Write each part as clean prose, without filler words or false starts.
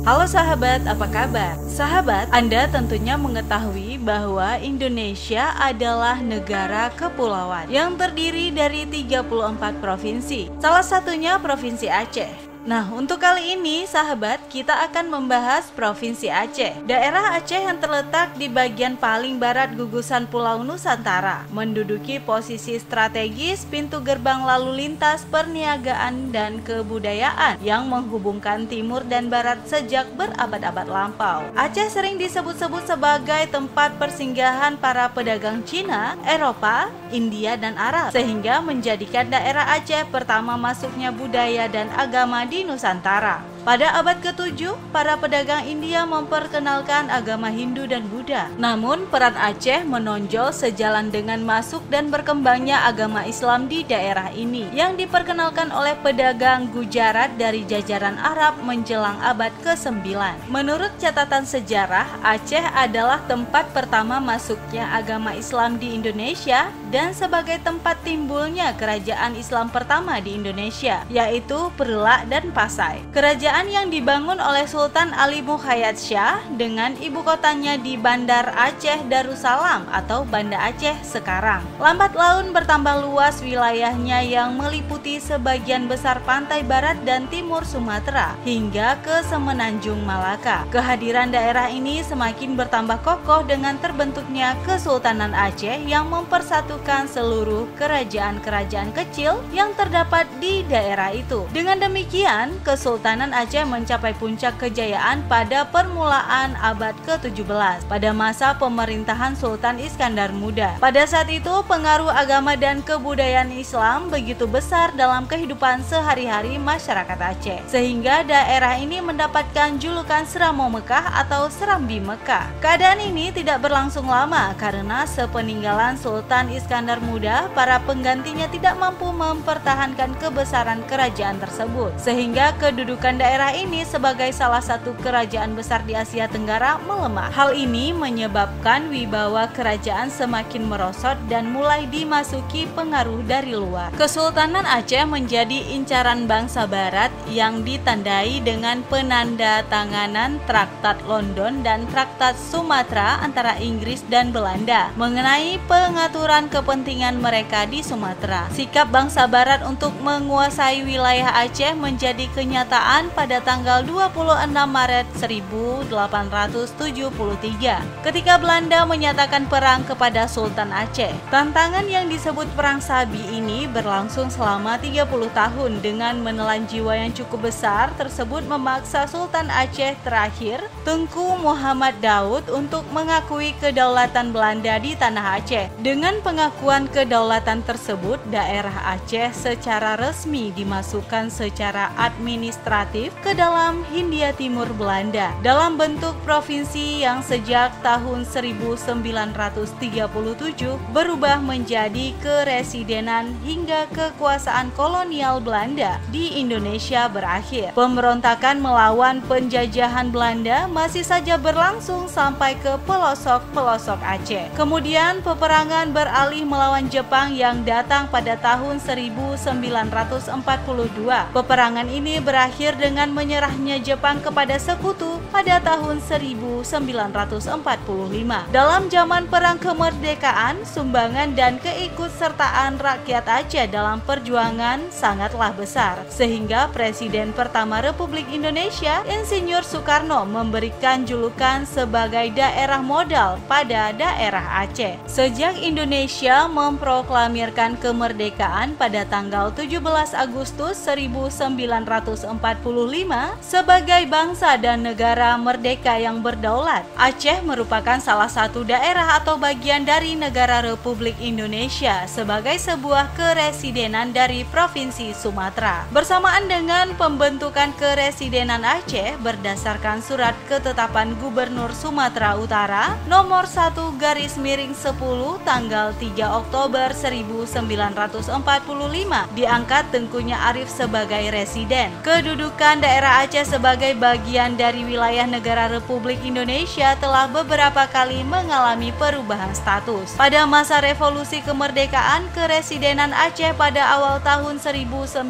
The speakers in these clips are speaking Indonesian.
Halo sahabat, apa kabar? Sahabat, Anda tentunya mengetahui bahwa Indonesia adalah negara kepulauan yang terdiri dari 34 provinsi. Salah satunya Provinsi Aceh. Nah, untuk kali ini, sahabat, kita akan membahas Provinsi Aceh. Daerah Aceh yang terletak di bagian paling barat gugusan Pulau Nusantara, menduduki posisi strategis pintu gerbang lalu lintas perniagaan dan kebudayaan yang menghubungkan timur dan barat sejak berabad-abad lampau. Aceh sering disebut-sebut sebagai tempat persinggahan para pedagang Cina, Eropa, India, dan Arab, sehingga menjadikan daerah Aceh pertama masuknya budaya dan agama di Nusantara. Pada abad ke-7, para pedagang India memperkenalkan agama Hindu dan Buddha. Namun, peran Aceh menonjol sejalan dengan masuk dan berkembangnya agama Islam di daerah ini, yang diperkenalkan oleh pedagang Gujarat dari jajaran Arab menjelang abad ke-9. Menurut catatan sejarah, Aceh adalah tempat pertama masuknya agama Islam di Indonesia dan sebagai tempat timbulnya kerajaan Islam pertama di Indonesia, yaitu Perlak dan Pasai. Kerajaan yang dibangun oleh Sultan Ali Muhayyad Shah dengan ibu kotanya di Bandar Aceh Darussalam atau Banda Aceh sekarang. Lambat laun bertambah luas wilayahnya yang meliputi sebagian besar pantai barat dan timur Sumatera hingga ke Semenanjung Malaka. Kehadiran daerah ini semakin bertambah kokoh dengan terbentuknya Kesultanan Aceh yang mempersatukan seluruh kerajaan-kerajaan kecil yang terdapat di daerah itu. Dengan demikian, Kesultanan Aceh mencapai puncak kejayaan pada permulaan abad ke-17 pada masa pemerintahan Sultan Iskandar Muda. Pada saat itu, pengaruh agama dan kebudayaan Islam begitu besar dalam kehidupan sehari-hari masyarakat Aceh, sehingga daerah ini mendapatkan julukan Seramo Mekah atau Serambi Mekah. Keadaan ini tidak berlangsung lama karena sepeninggalan Sultan Iskandar Muda, para penggantinya tidak mampu mempertahankan kebesaran kerajaan tersebut, sehingga kedudukan daerah ini sebagai salah satu kerajaan besar di Asia Tenggara melemah. Hal ini menyebabkan wibawa kerajaan semakin merosot dan mulai dimasuki pengaruh dari luar. Kesultanan Aceh menjadi incaran bangsa barat yang ditandai dengan penandatanganan Traktat London dan Traktat Sumatera antara Inggris dan Belanda mengenai pengaturan kepentingan mereka di Sumatera. Sikap bangsa barat untuk menguasai wilayah Aceh menjadi kenyataan pada tanggal 26 Maret 1873 ketika Belanda menyatakan perang kepada Sultan Aceh. Tantangan yang disebut Perang Sabi ini berlangsung selama 30 tahun dengan menelan jiwa yang cukup besar tersebut memaksa Sultan Aceh terakhir, Tengku Muhammad Daud, untuk mengakui kedaulatan Belanda di tanah Aceh. Dengan pengakuan kedaulatan tersebut, daerah Aceh secara resmi dimasukkan secara administratif ke dalam Hindia Timur Belanda dalam bentuk provinsi yang sejak tahun 1937 berubah menjadi keresidenan hingga kekuasaan kolonial Belanda di Indonesia berakhir. Pemberontakan melawan penjajahan Belanda masih saja berlangsung sampai ke pelosok-pelosok Aceh. Kemudian peperangan beralih melawan Jepang yang datang pada tahun 1942. Peperangan ini berakhir dengan menyerahnya Jepang kepada sekutu pada tahun 1945. Dalam zaman perang kemerdekaan, sumbangan dan keikutsertaan rakyat Aceh dalam perjuangan sangatlah besar, sehingga Presiden pertama Republik Indonesia, Insinyur Soekarno, memberikan julukan sebagai daerah modal pada daerah Aceh. Sejak Indonesia memproklamirkan kemerdekaan pada tanggal 17 Agustus 1945 sebagai bangsa dan negara merdeka yang berdaulat, Aceh merupakan salah satu daerah atau bagian dari negara Republik Indonesia sebagai sebuah keresidenan dari Provinsi Sumatera. Bersamaan dengan pembentukan keresidenan Aceh berdasarkan surat ketetapan Gubernur Sumatera Utara nomor 1/10 tanggal 3 Oktober 1945 diangkat Tengkunya Arif sebagai residen. Kedudukan pengesahan daerah Aceh sebagai bagian dari wilayah negara Republik Indonesia telah beberapa kali mengalami perubahan status. Pada masa revolusi kemerdekaan, Keresidenan Aceh pada awal tahun 1947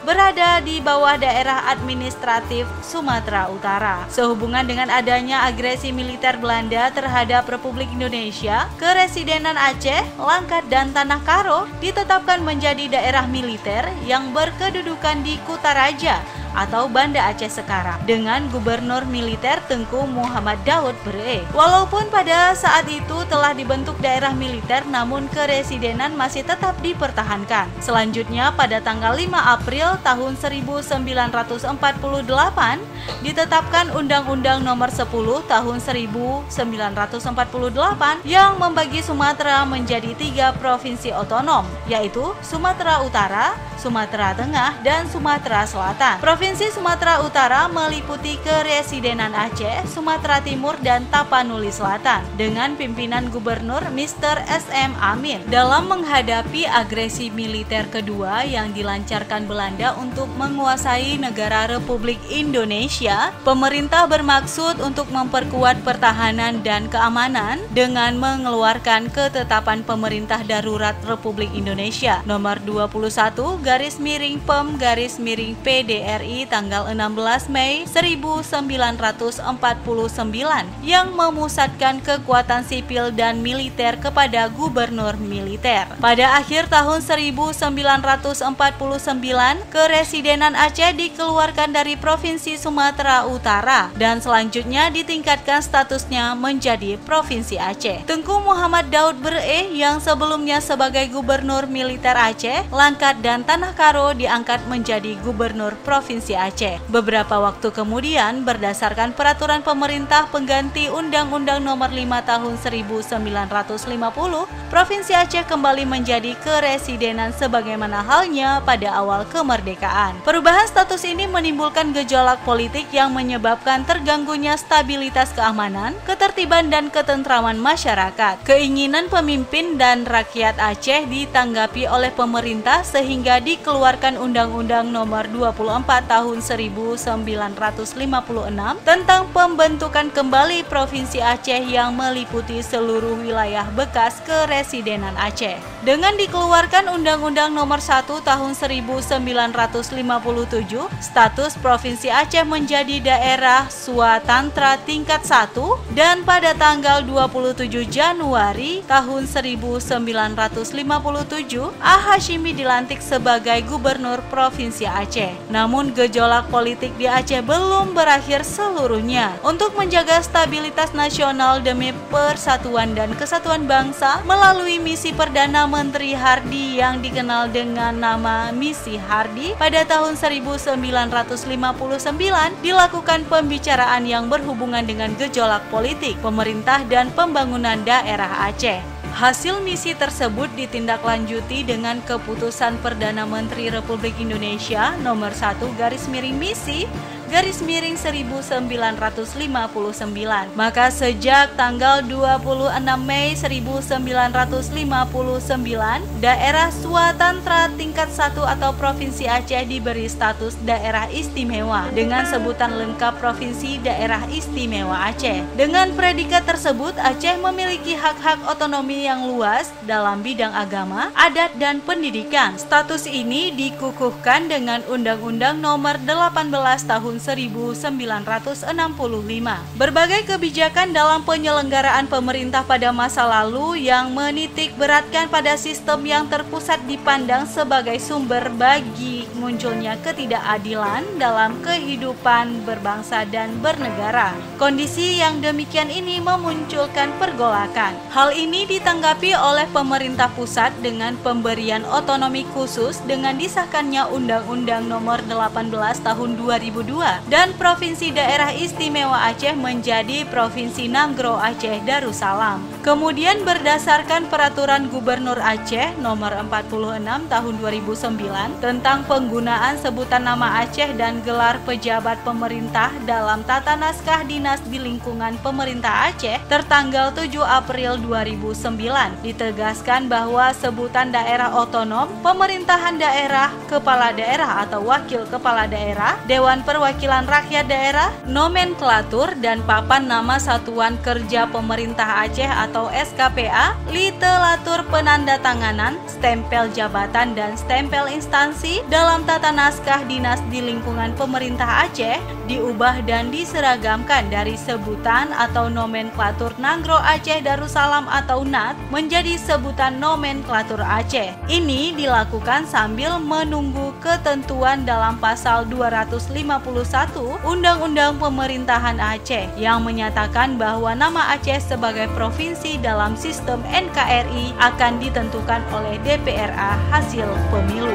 berada di bawah daerah administratif Sumatera Utara. Sehubungan dengan adanya agresi militer Belanda terhadap Republik Indonesia, Keresidenan Aceh, Langkat, dan Tanah Karo ditetapkan menjadi daerah militer yang berkedudukan di Kutaraja atau Banda Aceh sekarang dengan Gubernur Militer Tengku Muhammad Daud Bre. Walaupun pada saat itu telah dibentuk daerah militer, namun keresidenan masih tetap dipertahankan. Selanjutnya pada tanggal 5 April tahun 1948 ditetapkan Undang-Undang Nomor 10 tahun 1948 yang membagi Sumatera menjadi 3 provinsi otonom, yaitu Sumatera Utara, Sumatera Tengah, dan Sumatera Selatan. Provinsi Sumatera Utara meliputi Keresidenan Aceh, Sumatera Timur, dan Tapanuli Selatan dengan pimpinan Gubernur Mr. S.M. Amin. Dalam menghadapi agresi militer kedua yang dilancarkan Belanda untuk menguasai negara Republik Indonesia, pemerintah bermaksud untuk memperkuat pertahanan dan keamanan dengan mengeluarkan ketetapan Pemerintah Darurat Republik Indonesia Nomor 21/PEM/PDRI tanggal 16 Mei 1949 yang memusatkan kekuatan sipil dan militer kepada gubernur militer. Pada akhir tahun 1949, Keresidenan Aceh dikeluarkan dari Provinsi Sumatera Utara dan selanjutnya ditingkatkan statusnya menjadi Provinsi Aceh. Tengku Muhammad Daud Bre yang sebelumnya sebagai Gubernur Militer Aceh, Langkat, dan Tanah Karo diangkat menjadi Gubernur Provinsi Aceh. Beberapa waktu kemudian, berdasarkan peraturan pemerintah pengganti Undang-Undang Nomor 5 Tahun 1950, Provinsi Aceh kembali menjadi keresidenan sebagaimana halnya pada awal kemerdekaan. Perubahan status ini menimbulkan gejolak politik yang menyebabkan terganggunya stabilitas keamanan, ketertiban, dan ketentraman masyarakat. Keinginan pemimpin dan rakyat Aceh ditanggapi oleh pemerintah sehingga dikeluarkan Undang-Undang Nomor 24 Tahun 1956 tentang pembentukan kembali Provinsi Aceh yang meliputi seluruh wilayah bekas Keresidenan Aceh. Dengan dikeluarkan Undang-Undang Nomor 1 Tahun 1957, status Provinsi Aceh menjadi daerah swatantra tingkat 1 dan pada tanggal 27 Januari tahun 1957, A. Hashimi dilantik sebagai Gubernur Provinsi Aceh. Namun gejolak politik di Aceh belum berakhir seluruhnya. Untuk menjaga stabilitas nasional demi persatuan dan kesatuan bangsa melalui misi Perdana Menteri Hardi yang dikenal dengan nama Misi Hardi, pada tahun 1959 dilakukan pembicaraan yang berhubungan dengan gejolak politik, pemerintah, dan pembangunan daerah Aceh. Hasil misi tersebut ditindaklanjuti dengan keputusan Perdana Menteri Republik Indonesia Nomor 1/Misi/1959. Maka sejak tanggal 26 Mei 1959, daerah swatantra tingkat 1 atau Provinsi Aceh diberi status daerah istimewa dengan sebutan lengkap Provinsi Daerah Istimewa Aceh. Dengan predikat tersebut, Aceh memiliki hak-hak otonomi yang luas dalam bidang agama, adat, dan pendidikan. Status ini dikukuhkan dengan Undang-Undang Nomor 18 Tahun 1965. Berbagai kebijakan dalam penyelenggaraan pemerintah pada masa lalu yang menitik beratkan pada sistem yang terpusat dipandang sebagai sumber bagi munculnya ketidakadilan dalam kehidupan berbangsa dan bernegara. Kondisi yang demikian ini memunculkan pergolakan. Hal ini ditanggapi oleh pemerintah pusat dengan pemberian otonomi khusus dengan disahkannya Undang-Undang Nomor 18 Tahun 2002 dan Provinsi Daerah Istimewa Aceh menjadi Provinsi Nanggro Aceh Darussalam. Kemudian berdasarkan Peraturan Gubernur Aceh Nomor 46 Tahun 2009 tentang penggunaan sebutan nama Aceh dan gelar pejabat pemerintah dalam tata naskah dinas di lingkungan pemerintah Aceh tertanggal 7 April 2009 ditegaskan bahwa sebutan daerah otonom, pemerintahan daerah, kepala daerah atau wakil kepala daerah, Dewan Perwakilan Rakyat Daerah, nomenklatur dan papan nama Satuan Kerja Pemerintah Aceh atau SKPA, literatur penandatanganan, stempel jabatan dan stempel instansi dalam tata naskah dinas di lingkungan pemerintah Aceh diubah dan diseragamkan dari sebutan atau nomenklatur Nagro Aceh Darussalam atau NAT menjadi sebutan nomenklatur Aceh. Ini dilakukan sambil menunggu ketentuan dalam pasal 251 Undang-Undang Pemerintahan Aceh yang menyatakan bahwa nama Aceh sebagai provinsi dalam sistem NKRI akan ditentukan oleh DPRA hasil pemilu.